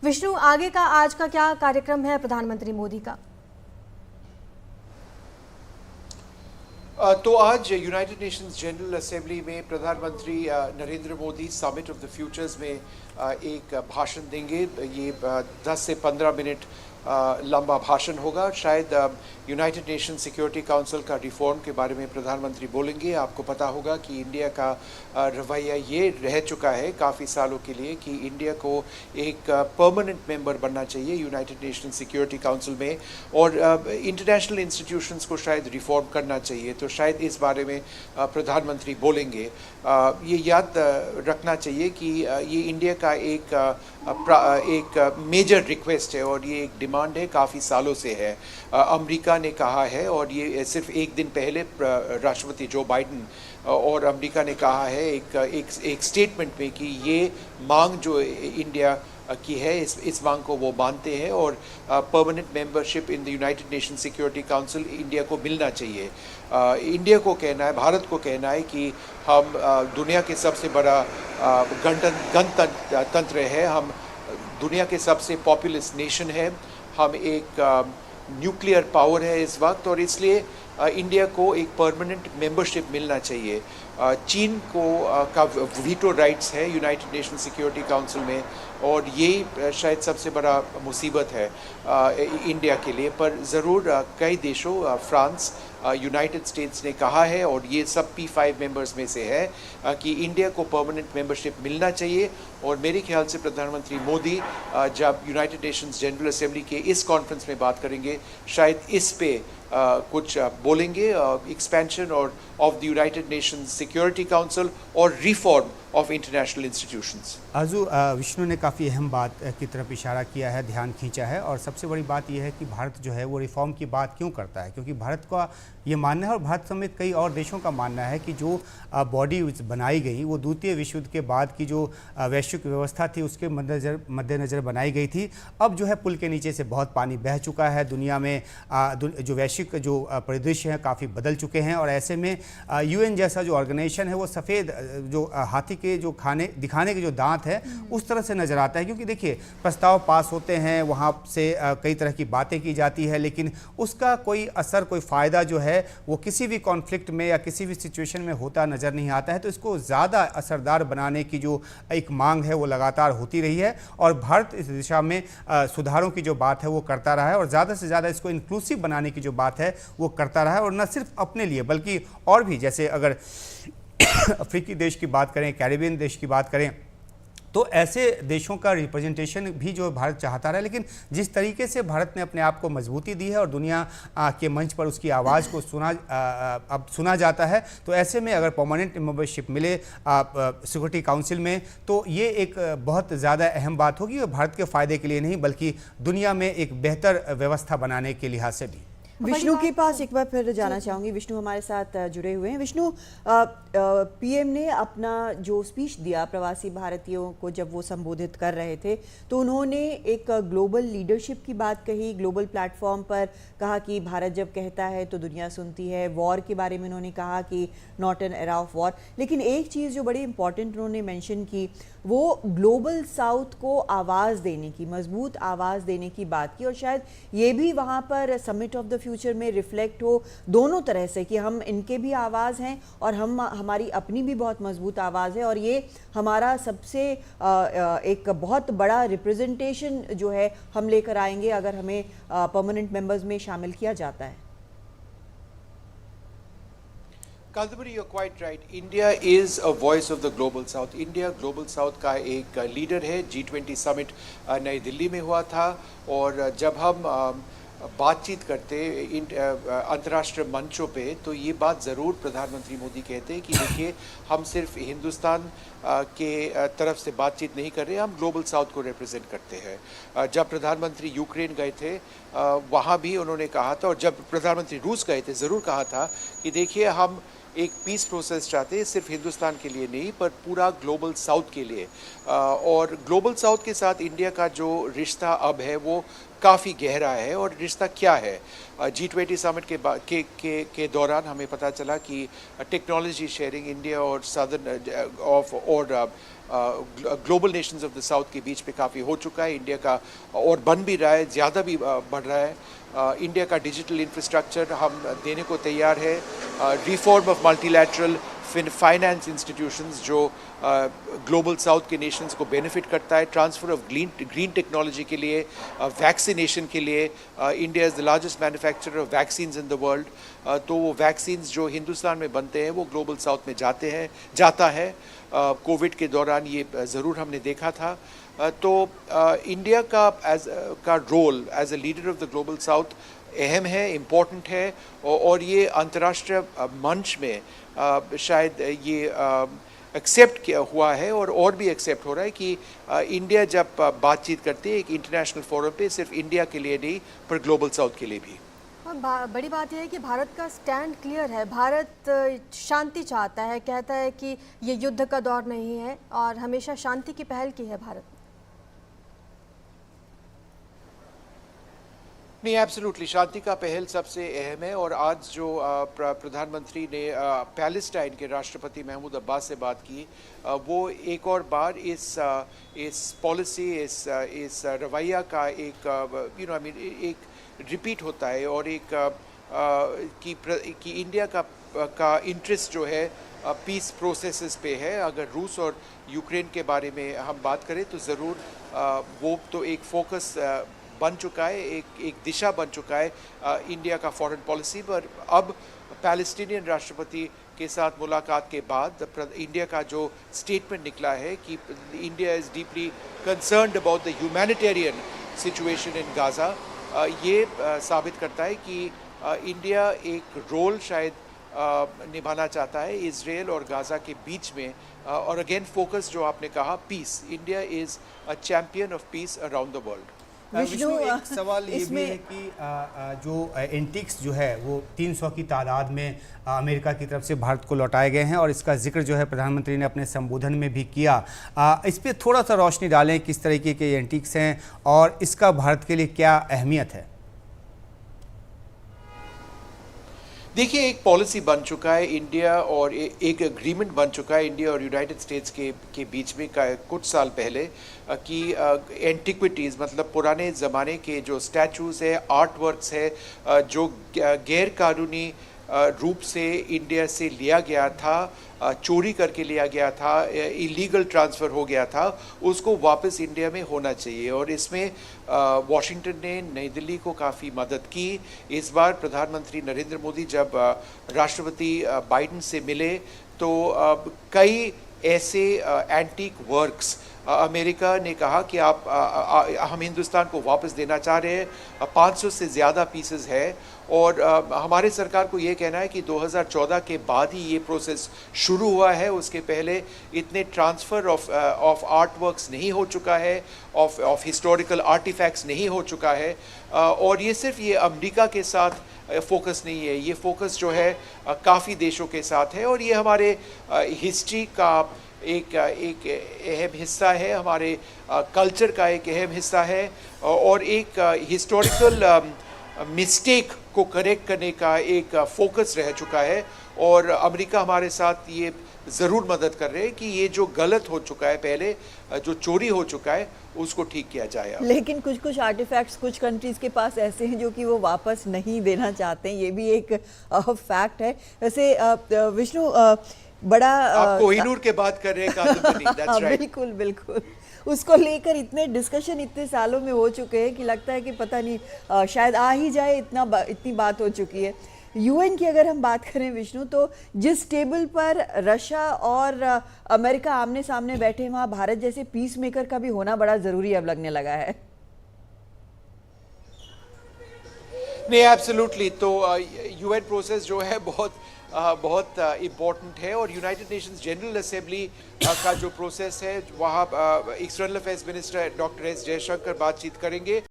विष्णु, आगे का आज का क्या कार्यक्रम है प्रधानमंत्री मोदी का? तो आज यूनाइटेड नेशंस जनरल असेंबली में प्रधानमंत्री Narendra Modi summit of the futures में एक भाषण देंगे। ये 10 से 15 मिनट लंबा भाषण होगा। शायद यूनाइटेड नेशन सिक्योरिटी काउंसिल का रिफॉर्म के बारे में प्रधानमंत्री बोलेंगे। आपको पता होगा कि इंडिया का रवैया ये रह चुका है काफ़ी सालों के लिए कि इंडिया को एक परमानेंट मेंबर बनना चाहिए यूनाइटेड नेशन सिक्योरिटी काउंसिल में, और इंटरनेशनल इंस्टीट्यूशंस को शायद रिफॉर्म करना चाहिए। तो शायद इस बारे में प्रधानमंत्री बोलेंगे। ये याद रखना चाहिए कि ये इंडिया का एक मेजर रिक्वेस्ट है और ये एक डिमांड है, काफ़ी सालों से है। अमेरिका ने कहा है, और ये सिर्फ एक दिन पहले राष्ट्रपति जो बाइडेन और अमेरिका ने कहा है एक स्टेटमेंट में कि ये मांग जो इंडिया की है इस मांग को वो मानते हैं, और permanent membership in the United nation security council India को मिलना चाहिए। इंडिया को कहना है, भारत को कहना है कि हम दुनिया के सबसे बड़ा गणतंत्र है, हम दुनिया के सबसे पॉपुलस नेशन है, हम एक न्यूक्लियर पावर है इस वक्त, और इसलिए इंडिया को एक परमानेंट मेंबरशिप मिलना चाहिए। चीन को का वीटो राइट्स है यूनाइटेड नेशन सिक्योरिटी काउंसिल में, और यही शायद सबसे बड़ा मुसीबत है इंडिया के लिए। पर ज़रूर कई देशों, फ्रांस, यूनाइटेड स्टेट्स ने कहा है, और ये सब P5 मेंबर्स में से है कि इंडिया को परमानेंट मेंबरशिप मिलना चाहिए। और मेरे ख्याल से प्रधानमंत्री मोदी जब यूनाइटेड नेशंस जनरल असेंबली के इस कॉन्फ्रेंस में बात करेंगे, शायद इस पे कुछ बोलेंगे, एक्सपेंशन और of the United Nations security council और रिफॉर्म ऑफ इंटरनेशनल इंस्टीट्यूशंस। आजू, विष्णु ने काफ़ी अहम बात की तरफ इशारा किया है, ध्यान खींचा है, और सबसे बड़ी बात यह है कि भारत जो है वो रिफॉर्म की बात क्यों करता है, क्योंकि भारत का ये मानना है, और भारत समेत कई और देशों का मानना है कि जो बॉडी बनाई गई वो द्वितीय विश्व युद्ध के बाद की जो वैश्विक व्यवस्था थी उसके मद्देनज़र बनाई गई थी। अब जो है पुल के नीचे से बहुत पानी बह चुका है, दुनिया में जो वैश्विक जो परिदृश्य हैं काफ़ी बदल चुके हैं, और ऐसे में UN जैसा जो ऑर्गेनाइजेशन है वो सफ़ेद जो हाथी के जो दिखाने के जो दांत है उस तरह से नज़र आता है। क्योंकि देखिए, प्रस्ताव पास होते हैं, वहाँ से कई तरह की बातें की जाती है, लेकिन उसका कोई असर, कोई फ़ायदा जो है वो किसी भी कॉन्फ्लिक्ट में या किसी भी सिचुएशन में होता नज़र नहीं आता है। तो इसको ज़्यादा असरदार बनाने की जो एक मांग है वो लगातार होती रही है, और भारत इस दिशा में सुधारों की जो बात है वो करता रहा है, और ज़्यादा से ज़्यादा इसको इंक्लूसिव बनाने की जो बात है वो करता रहा है। और न सिर्फ अपने लिए बल्कि और भी, जैसे अगर अफ्रीकी देश की बात करें, कैरिबियन देश की बात करें, तो ऐसे देशों का रिप्रेजेंटेशन भी जो भारत चाहता रहा। लेकिन जिस तरीके से भारत ने अपने आप को मजबूती दी है और दुनिया के मंच पर उसकी आवाज़ को अब सुना जाता है, तो ऐसे में अगर परमानेंट मेंबरशिप मिले सिक्योरिटी काउंसिल में, तो ये एक बहुत ज़्यादा अहम बात होगी, और भारत के फ़ायदे के लिए नहीं बल्कि दुनिया में एक बेहतर व्यवस्था बनाने के लिहाज से भी। विष्णु के पास एक बार फिर जाना चाहूँगी। विष्णु हमारे साथ जुड़े हुए हैं। विष्णु, PM ने अपना जो स्पीच दिया प्रवासी भारतीयों को जब वो संबोधित कर रहे थे, तो उन्होंने एक ग्लोबल लीडरशिप की बात कही, ग्लोबल प्लेटफॉर्म पर कहा कि भारत जब कहता है तो दुनिया सुनती है। वॉर के बारे में उन्होंने कहा कि not an era of war. लेकिन एक चीज़ जो बड़ी इंपॉर्टेंट उन्होंने मेंशन की, वो ग्लोबल साउथ को आवाज़ देने की, मजबूत आवाज़ देने की बात की, और शायद ये भी वहाँ पर समिट ऑफ द फ्यूचर में रिफ्लेक्ट हो दोनों तरह से कि हम इनके भी आवाज़ हैं और हमारी अपनी भी बहुत मजबूत आवाज़ है, और ये हमारा सबसे एक बहुत बड़ा रिप्रेजेंटेशन जो है हम लेकर आएंगे अगर हमें परमानेंट मेंबर्स में शामिल किया जाता है। Kadambari, you're quite right. India is a voice of the global south. India global south का एक लीडर है। G20 समिट नई दिल्ली में हुआ था, और जब हम बातचीत करते अंतर्राष्ट्रीय मंचों पे, तो ये बात ज़रूर प्रधानमंत्री मोदी कहते हैं कि देखिए, हम सिर्फ हिंदुस्तान के तरफ से बातचीत नहीं कर रहे, हम ग्लोबल साउथ को रिप्रेजेंट करते हैं। जब प्रधानमंत्री यूक्रेन गए थे वहाँ भी उन्होंने कहा था, और जब प्रधानमंत्री रूस गए थे ज़रूर कहा था कि देखिए, हम एक पीस प्रोसेस चाहते हैं, सिर्फ हिंदुस्तान के लिए नहीं पर पूरा ग्लोबल साउथ के लिए। और ग्लोबल साउथ के साथ इंडिया का जो रिश्ता अब है वो काफ़ी गहरा है। और रिश्ता क्या है, G20 समिट के दौरान हमें पता चला कि टेक्नोलॉजी शेयरिंग इंडिया और सदर्न और global Nations of the south के बीच में काफ़ी हो चुका है। इंडिया का और बन भी रहा है, ज़्यादा भी बढ़ रहा है। इंडिया का डिजिटल इंफ्रास्ट्रक्चर हम देने को तैयार है। Reform of multilateral finance institutions जो ग्लोबल साउथ के नेशंस को बेनिफिट करता है, ट्रांसफ़र ऑफ ग्रीन टेक्नोलॉजी के लिए, वैक्सीनेशन के लिए। India is the largest manufacturer of vaccines in the world. तो वो वैक्सीन्स जो हिंदुस्तान में बनते हैं वो ग्लोबल साउथ में जाता है। कोविड के दौरान ये ज़रूर हमने देखा था। तो इंडिया का role as a leader of the global south अहम है, इम्पोर्टेंट है। और ये अंतर्राष्ट्रीय मंच में शायद ये एक्सेप्ट हुआ है और भी एक्सेप्ट हो रहा है कि इंडिया जब बातचीत करती है एक इंटरनेशनल फोरम पे, सिर्फ इंडिया के लिए नहीं पर ग्लोबल साउथ के लिए भी। बड़ी बात यह है कि भारत का स्टैंड क्लियर है। भारत शांति चाहता है, कहता है कि ये युद्ध का दौर नहीं है और हमेशा शांति की पहल की है भारत ने। नहीं, एब्सोल्युटली शांति का पहल सबसे अहम है। और आज जो प्रधानमंत्री ने पैलेस्टाइन के राष्ट्रपति महमूद अब्बास से बात की, वो एक और बार इस पॉलिसी, इस रवैया का एक एक रिपीट होता है। और एक कि इंडिया का इंटरेस्ट जो है पीस प्रोसेसेस पे है। अगर रूस और यूक्रेन के बारे में हम बात करें तो ज़रूर वो तो एक फोकस बन चुका है, एक दिशा बन चुका है इंडिया का फॉरेन पॉलिसी पर। अब पैलेस्टीनियन राष्ट्रपति के साथ मुलाकात के बाद इंडिया का जो स्टेटमेंट निकला है कि India is deeply concerned about the humanitarian situation in Gaza, ये साबित करता है कि इंडिया एक रोल शायद निभाना चाहता है इजराइल और गाज़ा के बीच में। और अगेन फोकस जो आपने कहा, peace. India is a champion of peace around the world. Vishnu, एक सवाल ये भी है कि जो एंटिक्स जो है वो 300 की तादाद में अमेरिका की तरफ से भारत को लौटाए गए हैं और इसका जिक्र जो है प्रधानमंत्री ने अपने संबोधन में भी किया। इस पर थोड़ा सा रोशनी डालें, किस तरीके के एंटिक्स हैं और इसका भारत के लिए क्या अहमियत है? देखिए, एक पॉलिसी बन चुका है इंडिया और एक एग्रीमेंट बन चुका है इंडिया और यूनाइटेड स्टेट्स के बीच में कुछ साल पहले कि एंटिक्विटीज़ मतलब पुराने ज़माने के जो स्टैचूज़ है, आर्ट वर्क्स है, जो गैर कानूनी रूप से इंडिया से लिया गया था, चोरी करके लिया गया था, इलीगल ट्रांसफ़र हो गया था, उसको वापस इंडिया में होना चाहिए। और इसमें वॉशिंगटन ने नई दिल्ली को काफ़ी मदद की। इस बार प्रधानमंत्री नरेंद्र मोदी जब राष्ट्रपति बाइडेन से मिले तो कई ऐसे एंटीक वर्क्स अमेरिका ने कहा कि हम हिंदुस्तान को वापस देना चाह रहे हैं। 500 से ज़्यादा पीसेस है और हमारे सरकार को ये कहना है कि 2014 के बाद ही ये प्रोसेस शुरू हुआ है। उसके पहले इतने ट्रांसफ़र ऑफ आर्ट वर्क्स नहीं हो चुका है, ऑफ हिस्टोरिकल आर्टिफैक्ट्स नहीं हो चुका है। और ये सिर्फ ये अमेरिका के साथ फोकस नहीं है, ये फोकस जो है काफ़ी देशों के साथ है। और ये हमारे हिस्ट्री का एक अहम हिस्सा है, हमारे कल्चर का एक अहम हिस्सा है और एक हिस्टोरिकल मिस्टेक को करेक्ट करने का एक फोकस रह चुका है। और अमेरिका हमारे साथ ये ज़रूर मदद कर रहे हैं कि ये जो गलत हो चुका है पहले, जो चोरी हो चुका है, उसको ठीक किया जाए। लेकिन कुछ आर्टिफैक्ट्स कुछ कंट्रीज़ के पास ऐसे हैं जो कि वो वापस नहीं देना चाहते हैं, ये भी एक फैक्ट है। वैसे विष्णु, बड़ा आप कोहिनूर के बात कर रहे हैं। बिल्कुल बिल्कुल, उसको लेकर इतने डिस्कशन इतने सालों में हो चुके हैं कि लगता है कि पता नहीं शायद आ ही जाए, इतनी बात हो चुकी है। यूएन की अगर हम बात करें विष्णु, तो जिस टेबल पर रशिया और अमेरिका आमने सामने बैठे, वहाँ भारत जैसे पीस मेकर का भी होना बड़ा ज़रूरी अब लगने लगा है। नहीं, एब्सोल्युटली। तो यूएन प्रोसेस जो है बहुत इम्पोर्टेंट है और यूनाइटेड नेशंस जनरल असेंबली का जो प्रोसेस है वहाँ external affairs minister doctor S Jaishankar बातचीत करेंगे।